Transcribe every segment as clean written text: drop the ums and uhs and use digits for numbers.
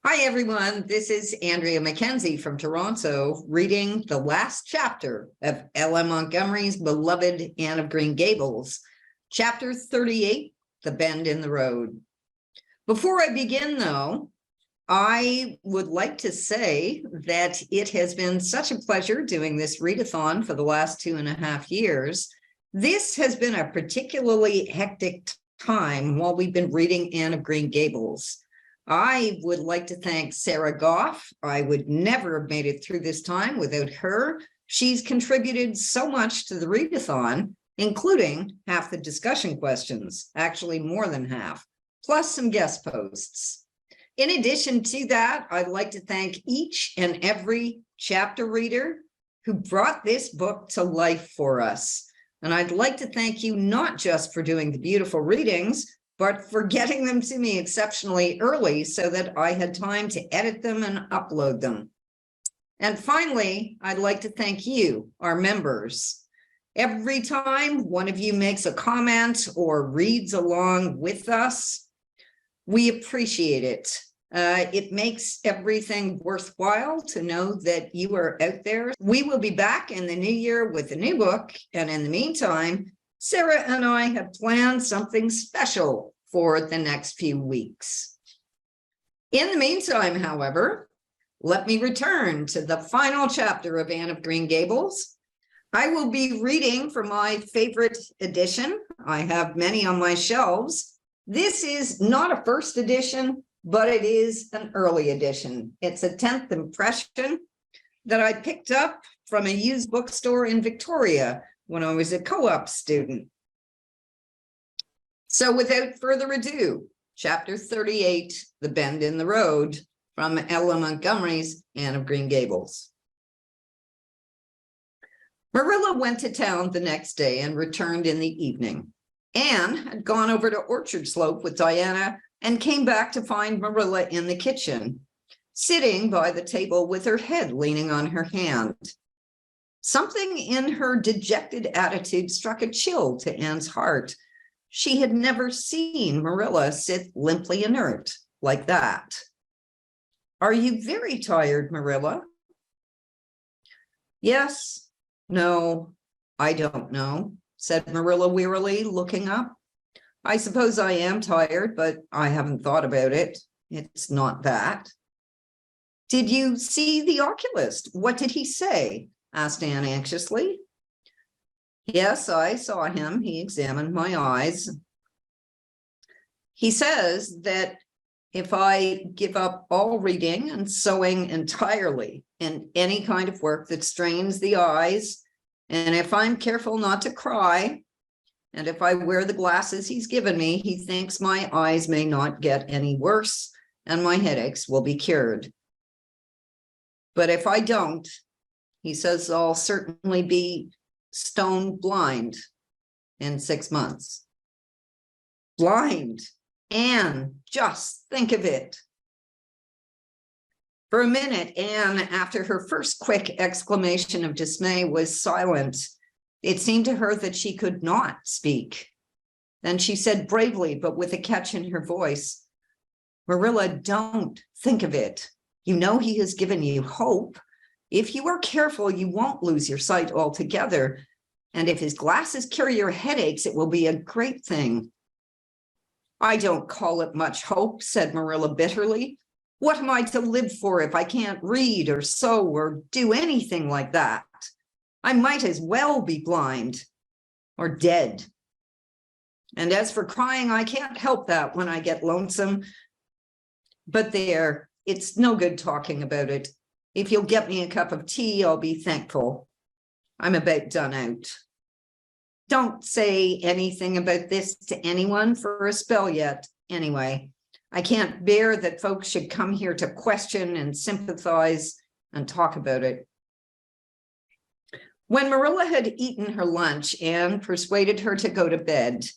Hi, everyone. This is Andrea Mackenzie from Toronto, reading the last chapter of L.M. Montgomery's beloved Anne of Green Gables, Chapter 38, The Bend in the Road. Before I begin, though, I would like to say that it has been such a pleasure doing this readathon for the last 2.5 years. This has been a particularly hectic time while we've been reading Anne of Green Gables. I would like to thank Sarah Goff. I would never have made it through this time without her. She's contributed so much to the readathon, including half the discussion questions, actually more than half, plus some guest posts. In addition to that, I'd like to thank each and every chapter reader who brought this book to life for us. And I'd like to thank you not just for doing the beautiful readings, but for getting them to me exceptionally early so that I had time to edit them and upload them. And finally, I'd like to thank you, our members. Every time one of you makes a comment or reads along with us, we appreciate it. It makes everything worthwhile to know that you are out there. We will be back in the new year with a new book. And in the meantime, Sarah and I have planned something special for the next few weeks. In the meantime, however, let me return to the final chapter of Anne of Green Gables. I will be reading from my favorite edition. I have many on my shelves. This is not a first edition, but it is an early edition. It's a 10th impression that I picked up from a used bookstore in Victoria when I was a co-op student. So without further ado, Chapter 38, The Bend in the Road, from L.M. Montgomery's Anne of Green Gables. Marilla went to town the next day and returned in the evening. Anne had gone over to Orchard Slope with Diana and came back to find Marilla in the kitchen, sitting by the table with her head leaning on her hand. Something in her dejected attitude struck a chill to Anne's heart. She had never seen Marilla sit limply inert like that. "Are you very tired, Marilla?" "Yes, no, I don't know," said Marilla wearily, looking up. "I suppose I am tired, but I haven't thought about it. It's not that." "Did you see the oculist? What did he say?" asked Anne anxiously. "Yes, I saw him. He examined my eyes. He says that if I give up all reading and sewing entirely and any kind of work that strains the eyes, and if I'm careful not to cry, and if I wear the glasses he's given me, he thinks my eyes may not get any worse and my headaches will be cured. But if I don't, he says I'll certainly be stone blind in 6 months. Blind! Anne, just think of it. For a minute, Anne, after her first quick exclamation of dismay, was silent. It seemed to her that she could not speak. Then she said bravely, but with a catch in her voice, "Marilla, don't think of it. You know he has given you hope. If you are careful, you won't lose your sight altogether. And if his glasses cure your headaches, it will be a great thing." "I don't call it much hope," said Marilla bitterly. "What am I to live for if I can't read or sew or do anything like that? I might as well be blind or dead. And as for crying, I can't help that when I get lonesome. But there, it's no good talking about it. If you'll get me a cup of tea, I'll be thankful. I'm about done out. Don't say anything about this to anyone for a spell yet, anyway. I can't bear that folks should come here to question and sympathize and talk about it." When Marilla had eaten her lunch, Anne persuaded her to go to bed.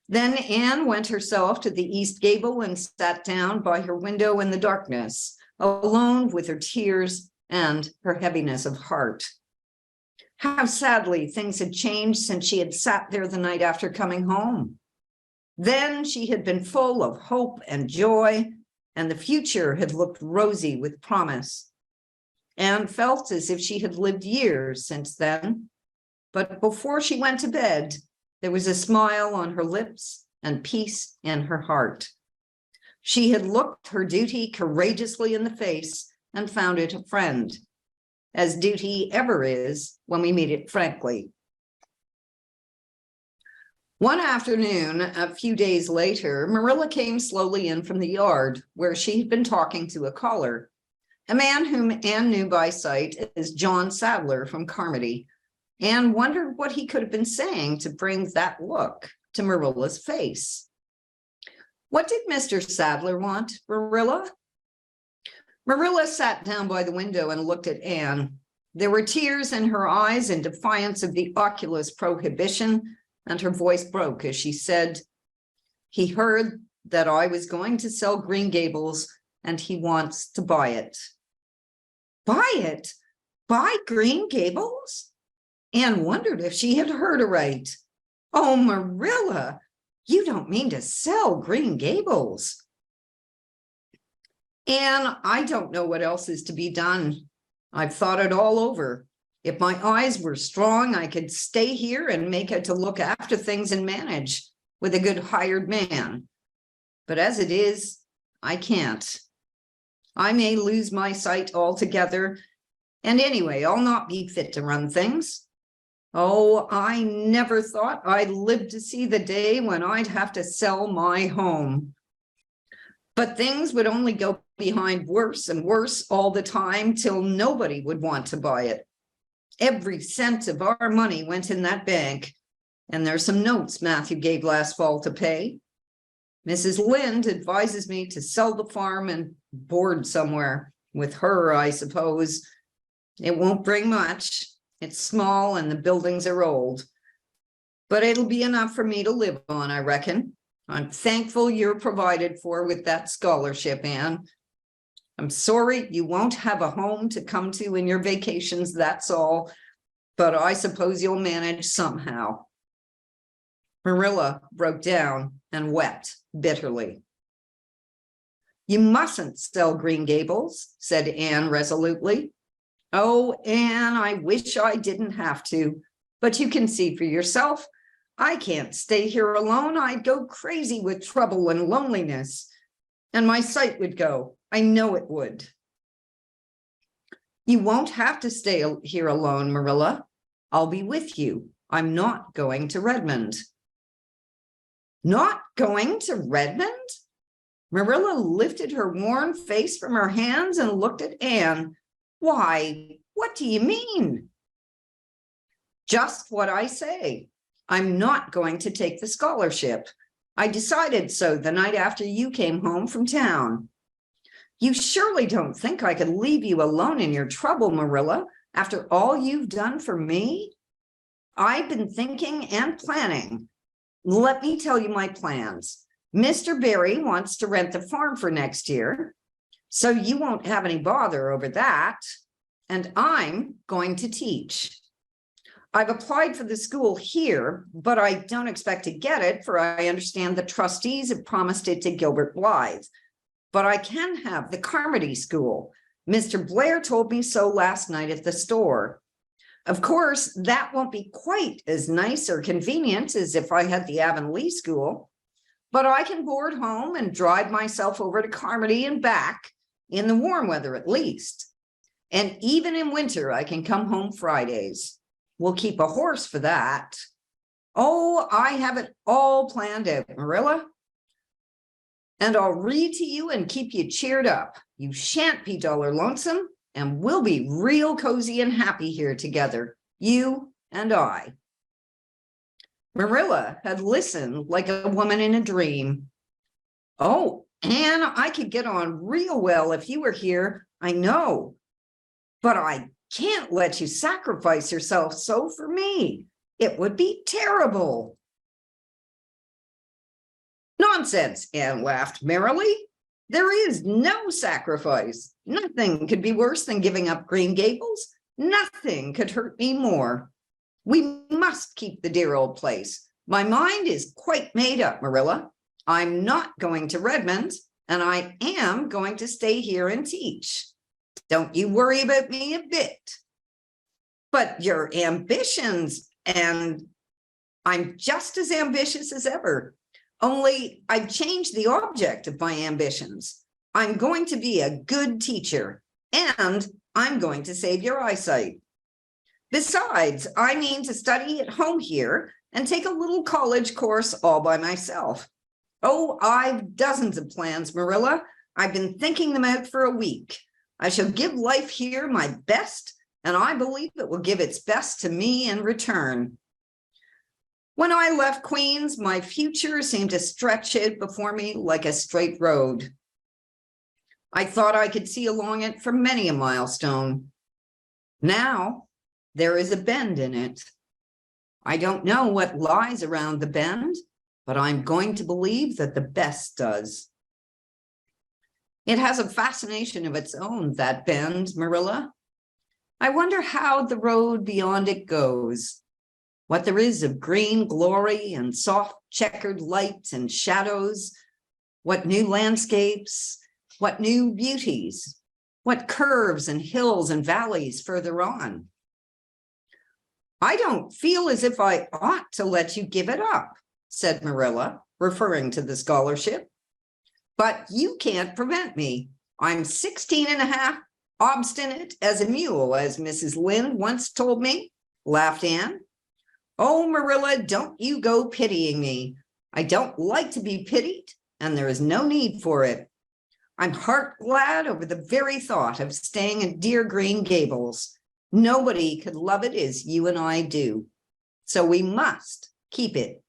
Then Anne went herself to the east gable and sat down by her window in the darkness, alone with her tears and her heaviness of heart. How sadly things had changed since she had sat there the night after coming home. Then she had been full of hope and joy, and the future had looked rosy with promise. Anne felt as if she had lived years since then, but before she went to bed, there was a smile on her lips and peace in her heart. She had looked her duty courageously in the face and found it a friend, as duty ever is when we meet it frankly. One afternoon, a few days later, Marilla came slowly in from the yard where she had been talking to a caller, a man whom Anne knew by sight as John Sadler from Carmody. Anne wondered what he could have been saying to bring that look to Marilla's face. What did Mr. Sadler want, Marilla? Marilla sat down by the window and looked at Anne. There were tears in her eyes in defiance of the oculus prohibition, and her voice broke as she said, "He heard that I was going to sell Green Gables, and he wants to buy it." Buy it? Buy Green Gables? Anne wondered if she had heard aright. Oh, Marilla, you don't mean to sell Green Gables. Anne, I don't know what else is to be done. I've thought it all over. If my eyes were strong, I could stay here and make it to look after things and manage with a good hired man. But as it is, I can't. I may lose my sight altogether, and anyway, I'll not be fit to run things. Oh, I never thought I'd live to see the day when I'd have to sell my home. But things would only go behind worse and worse all the time till nobody would want to buy it. Every cent of our money went in that bank, and there's some notes Matthew gave last fall to pay. Mrs. Lynde advises me to sell the farm and board somewhere. With her, I suppose. It won't bring much. It's small and the buildings are old. But it'll be enough for me to live on, I reckon. I'm thankful you're provided for with that scholarship, Anne. I'm sorry you won't have a home to come to in your vacations, that's all. But I suppose you'll manage somehow. Marilla broke down and wept bitterly. You mustn't sell Green Gables, said Anne resolutely. Oh, Anne, I wish I didn't have to, but you can see for yourself. I can't stay here alone. I'd go crazy with trouble and loneliness, and my sight would go. I know it would. You won't have to stay here alone, Marilla. I'll be with you. I'm not going to Redmond. Not going to Redmond? Marilla lifted her worn face from her hands and looked at Anne. Why, what do you mean? Just what I say. I'm not going to take the scholarship. I decided so the night after you came home from town. You surely don't think I could leave you alone in your trouble, Marilla, after all you've done for me? I've been thinking and planning. Let me tell you my plans. Mr. Barry wants to rent the farm for next year, so you won't have any bother over that. And I'm going to teach. I've applied for the school here, but I don't expect to get it, for I understand the trustees have promised it to Gilbert Blythe. But I can have the Carmody School. Mr. Blair told me so last night at the store. Of course, that won't be quite as nice or convenient as if I had the Avonlea School, but I can board home and drive myself over to Carmody and back, in the warm weather at least. And even in winter, I can come home Fridays. We'll keep a horse for that. Oh, I have it all planned out, Marilla. And I'll read to you and keep you cheered up. You shan't be dull or lonesome, and we'll be real cozy and happy here together, you and I. Marilla had listened like a woman in a dream. Oh, Anne, I could get on real well if you were here, I know. But I can't let you sacrifice yourself so for me. It would be terrible. Nonsense, Anne laughed merrily. There is no sacrifice. Nothing could be worse than giving up Green Gables. Nothing could hurt me more. We must keep the dear old place. My mind is quite made up, Marilla. I'm not going to Redmond, and I am going to stay here and teach. Don't you worry about me a bit. But your ambitions, and I'm just as ambitious as ever, only I've changed the object of my ambitions. I'm going to be a good teacher, and I'm going to save your eyesight. Besides, I mean to study at home here and take a little college course all by myself. Oh, I've dozens of plans, Marilla. I've been thinking them out for a week. I shall give life here my best, and I believe it will give its best to me in return. When I left Queens, my future seemed to stretch out before me like a straight road. I thought I could see along it for many a milestone. Now, there is a bend in it. I don't know what lies around the bend, but I'm going to believe that the best does. It has a fascination of its own, that bend, Marilla. I wonder how the road beyond it goes, what there is of green glory and soft checkered light and shadows, what new landscapes, what new beauties, what curves and hills and valleys further on. I don't feel as if I ought to let you give it up, said Marilla, referring to the scholarship. But you can't prevent me. I'm 16 and a half, obstinate as a mule, as Mrs. Lynde once told me, laughed Anne. Oh, Marilla, don't you go pitying me. I don't like to be pitied, and there is no need for it. I'm heart glad over the very thought of staying at dear Green Gables. Nobody could love it as you and I do. So we must keep it.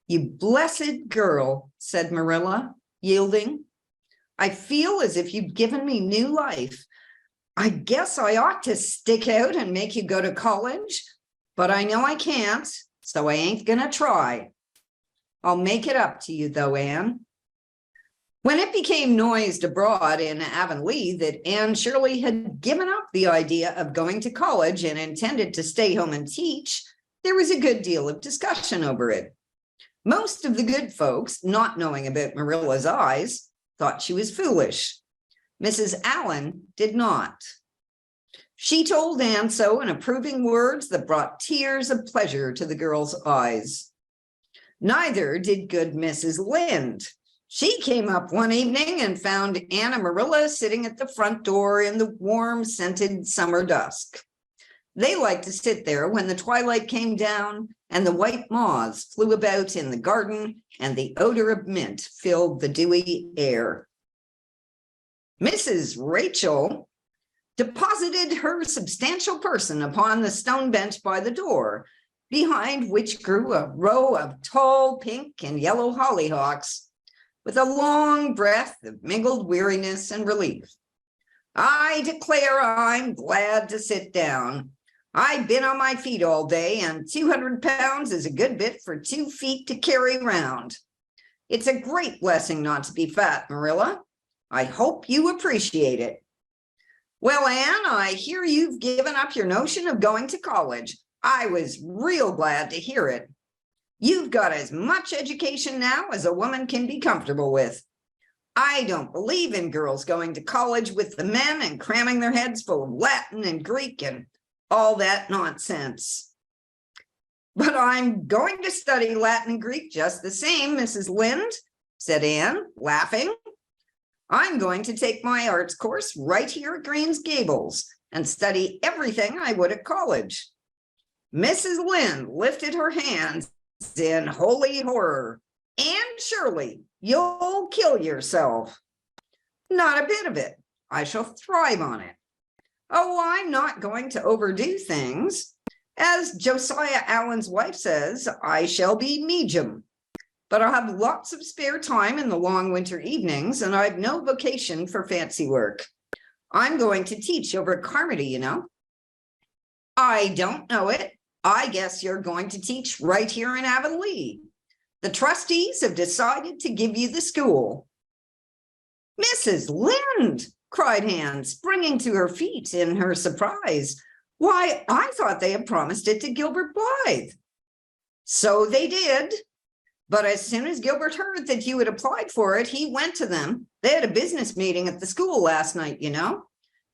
You blessed girl, said Marilla, yielding. I feel as if you'd given me new life. I guess I ought to stick out and make you go to college, but I know I can't, so I ain't gonna try. I'll make it up to you, though, Anne. When it became noised abroad in Avonlea that Anne Shirley had given up the idea of going to college and intended to stay home and teach, there was a good deal of discussion over it. Most of the good folks, not knowing about Marilla's eyes, thought she was foolish. Mrs. Allen did not. She told Anne so in approving words that brought tears of pleasure to the girl's eyes. Neither did good Mrs. Lynde. She came up one evening and found Anne and Marilla sitting at the front door in the warm, scented summer dusk. They liked to sit there when the twilight came down and the white moths flew about in the garden and the odor of mint filled the dewy air. Mrs. Rachel deposited her substantial person upon the stone bench by the door, behind which grew a row of tall pink and yellow hollyhocks, with a long breath of mingled weariness and relief. I declare I'm glad to sit down. I've been on my feet all day, and 200 pounds is a good bit for 2 feet to carry round. It's a great blessing not to be fat, Marilla. I hope you appreciate it. Well, Anne, I hear you've given up your notion of going to college. I was real glad to hear it. You've got as much education now as a woman can be comfortable with. I don't believe in girls going to college with the men and cramming their heads full of Latin and Greek and all that nonsense. But I'm going to study Latin and Greek just the same, Mrs. Lynde, said Anne, laughing. I'm going to take my arts course right here at Green Gables and study everything I would at college. Mrs. Lynde lifted her hands in holy horror. Anne Shirley, you'll kill yourself. Not a bit of it. I shall thrive on it. Oh, I'm not going to overdo things. As Josiah Allen's wife says, I shall be medium. But I'll have lots of spare time in the long winter evenings, and I've no vocation for fancy work. I'm going to teach over at Carmody, you know. I don't know it. I guess you're going to teach right here in Avonlea. The trustees have decided to give you the school. Mrs. Lynde, cried Anne, springing to her feet in her surprise. Why, I thought they had promised it to Gilbert Blythe. So they did. But as soon as Gilbert heard that you had applied for it, he went to them. They had a business meeting at the school last night,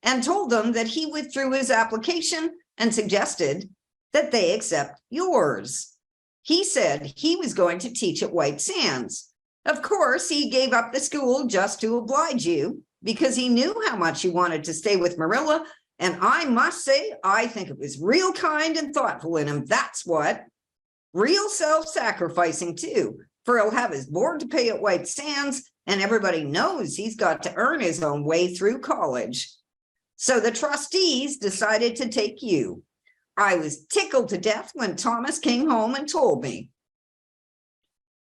and told them that he withdrew his application and suggested that they accept yours. He said he was going to teach at White Sands. Of course, he gave up the school just to oblige you because he knew how much you wanted to stay with Marilla. And I must say, I think it was real kind and thoughtful in him. That's what. Real self-sacrificing too, for he'll have his board to pay at White Sands, and everybody knows he's got to earn his own way through college. So the trustees decided to take you. I was tickled to death when Thomas came home and told me.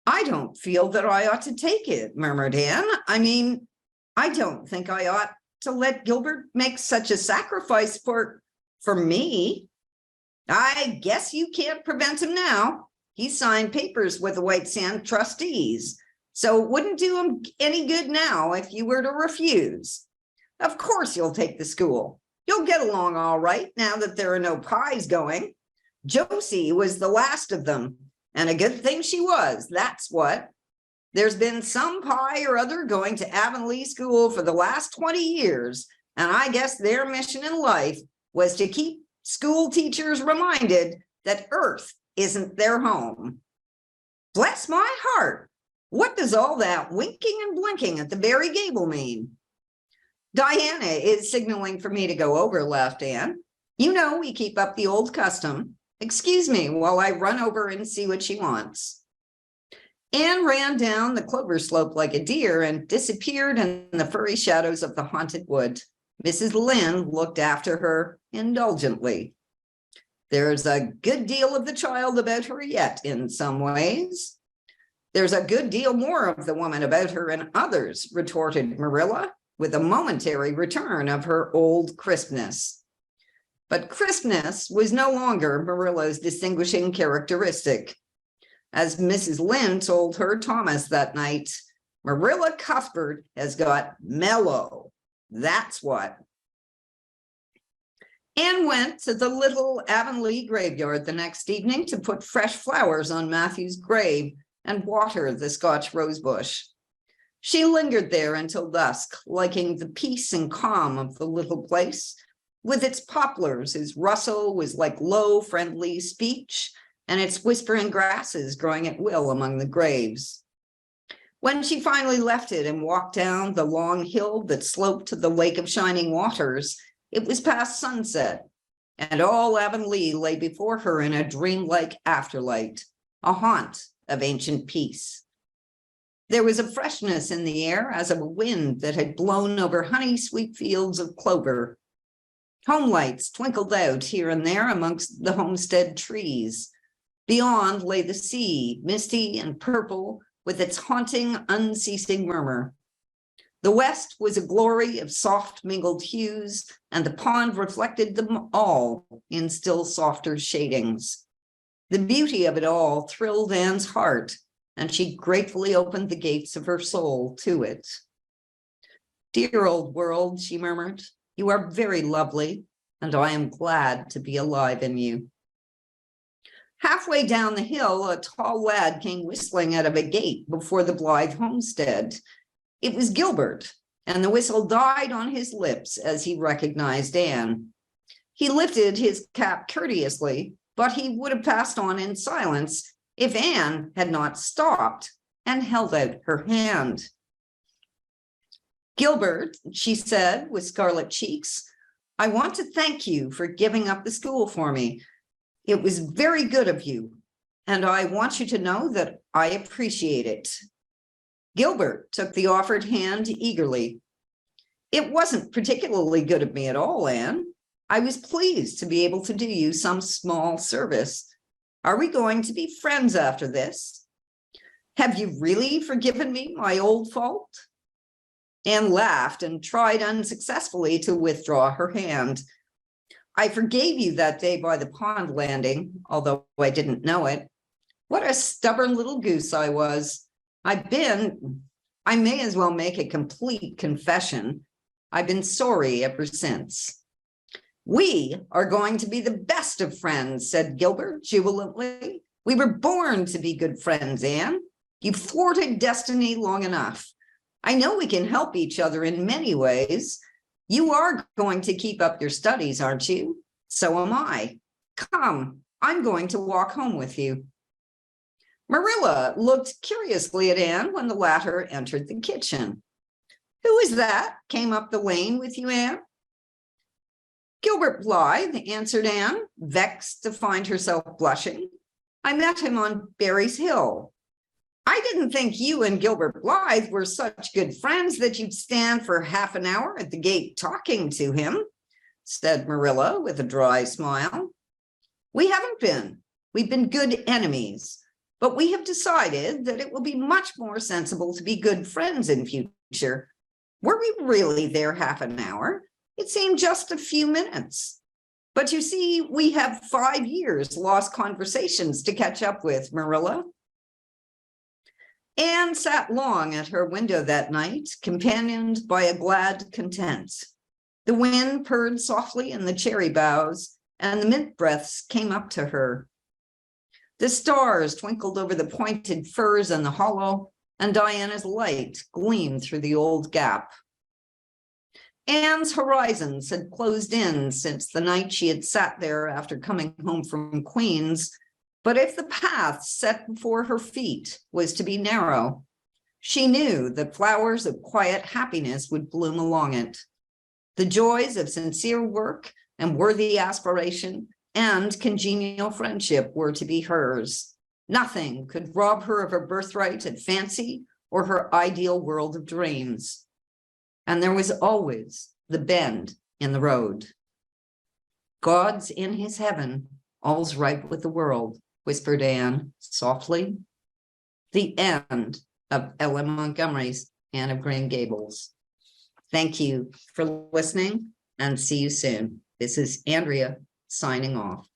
I don't feel that I ought to take it, murmured Anne. I mean, I don't think I ought to let Gilbert make such a sacrifice for me. I guess you can't prevent him now. He signed papers with the White Sand trustees, so it wouldn't do him any good now if you were to refuse. Of course you'll take the school. You'll get along all right now that there are no pies going. Josie was the last of them, and a good thing she was, that's what. There's been some pie or other going to Avonlea School for the last 20 years, and I guess their mission in life was to keep school teachers reminded that Earth isn't their home. Bless my heart. What does all that winking and blinking at the Barry Gable mean? Diana is signaling for me to go over, laughed Anne. We keep up the old custom. Excuse me while I run over and see what she wants. Anne ran down the clover slope like a deer and disappeared in the furry shadows of the haunted wood. Mrs. Lynde looked after her indulgently. There's a good deal of the child about her yet in some ways. There's a good deal more of the woman about her in others, retorted Marilla, with a momentary return of her old crispness. But crispness was no longer Marilla's distinguishing characteristic. As Mrs. Lynde told her Thomas that night, Marilla Cuthbert has got mellow. That's what. Anne went to the little Avonlea graveyard the next evening to put fresh flowers on Matthew's grave and water the Scotch rosebush. She lingered there until dusk, liking the peace and calm of the little place, with its poplars whose rustle was like low, friendly speech, and its whispering grasses growing at will among the graves. When she finally left it and walked down the long hill that sloped to the Lake of Shining Waters, it was past sunset, and all Avonlea lay before her in a dreamlike afterlight, a haunt of ancient peace. There was a freshness in the air as of a wind that had blown over honey-sweet fields of clover. Home lights twinkled out here and there amongst the homestead trees. Beyond lay the sea, misty and purple, with its haunting, unceasing murmur. The west was a glory of soft mingled hues, and the pond reflected them all in still softer shadings. The beauty of it all thrilled Anne's heart, and she gratefully opened the gates of her soul to it. Dear old world, she murmured, you are very lovely, and I am glad to be alive in you. Halfway down the hill, a tall lad came whistling out of a gate before the Blythe homestead. It was Gilbert, and the whistle died on his lips as he recognized Anne. He lifted his cap courteously, but he would have passed on in silence if Anne had not stopped and held out her hand. Gilbert, she said with scarlet cheeks, I want to thank you for giving up the school for me. It was very good of you, and I want you to know that I appreciate it. Gilbert took the offered hand eagerly. It wasn't particularly good of me at all, Anne. I was pleased to be able to do you some small service. Are we going to be friends after this? Have you really forgiven me my old fault? Anne laughed and tried unsuccessfully to withdraw her hand. I forgave you that day by the pond landing, although I didn't know it. What a stubborn little goose I was. I may as well make a complete confession. I've been sorry ever since. We are going to be the best of friends, said Gilbert jubilantly. We were born to be good friends, Anne. You've thwarted destiny long enough. I know we can help each other in many ways. You are going to keep up your studies, aren't you? So am I. Come, I'm going to walk home with you. Marilla looked curiously at Anne when the latter entered the kitchen. Who is that came up the lane with you, Anne? Gilbert Blythe, answered Anne, vexed to find herself blushing. I met him on Berry's Hill. I didn't think you and Gilbert Blythe were such good friends that you'd stand for half an hour at the gate talking to him, said Marilla with a dry smile. We haven't been. We've been good enemies, but we have decided that it will be much more sensible to be good friends in future. Were we really there half an hour? It seemed just a few minutes. But you see, we have 5 years lost conversations to catch up with, Marilla. Anne sat long at her window that night, companioned by a glad content. The wind purred softly in the cherry boughs, and the mint breaths came up to her. The stars twinkled over the pointed firs in the hollow, and Diana's light gleamed through the old gap. Anne's horizons had closed in since the night she had sat there after coming home from Queen's, but if the path set before her feet was to be narrow, she knew that flowers of quiet happiness would bloom along it. The joys of sincere work and worthy aspiration and congenial friendship were to be hers. Nothing could rob her of her birthright at fancy or her ideal world of dreams. And there was always the bend in the road. God's in his heaven, all's right with the world, whispered Anne softly. The end of Ellen Montgomery's Anne of Green Gables. Thank you for listening and see you soon. This is Andrea signing off.